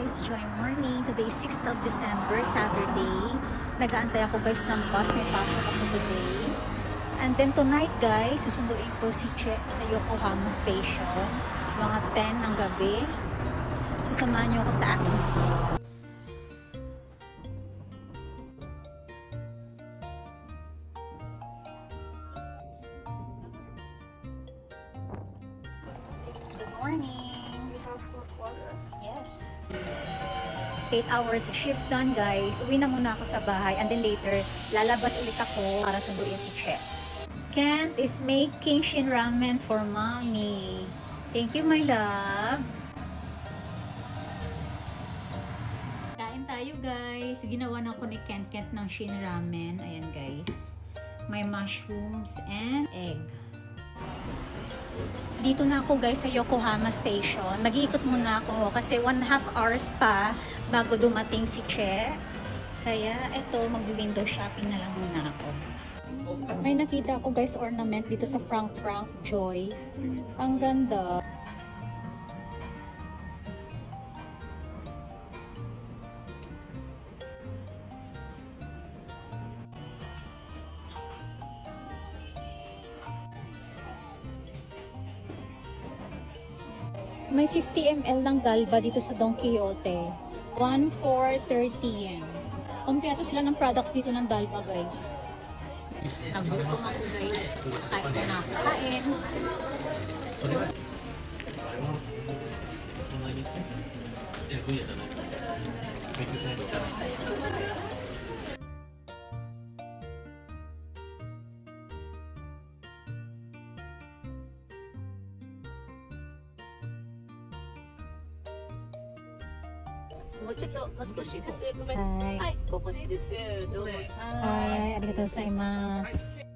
guys, joy morning. Today is 6th of December, Saturday. Nag-aantay ako guys ng bus. May pasok ako today. And then tonight guys, susunduin ko si Che sa Yokohama Station. Mga 10 ng gabi. Susamahan niyo ako sa akin. Good morning. 8 hours shift done guys. Uwi na muna ako sa bahay and then later lalabas ulit ako para sunduin si Che. Kent is making Shin ramen for mommy. Thank you my love. Kain tayo guys. Ginawa na ko ni Kent ng Shin ramen. Ayan guys. May mushrooms and egg. Dito na ako guys sa Yokohama Station. Mag-iikot muna ako kasi 1.5 hours pa bago dumating si Che. Kaya eto, mag-window shopping na lang muna ako. May nakita ako guys ornament dito sa Frank Joy. Ang ganda. May 50 ml ng Galba dito sa Don Quixote. 1,430 yen. Kompleto sila ng products dito ng Galba, guys. Nagutom ako, guys. Kain na ako. Kain. Arigatou gozaimasu.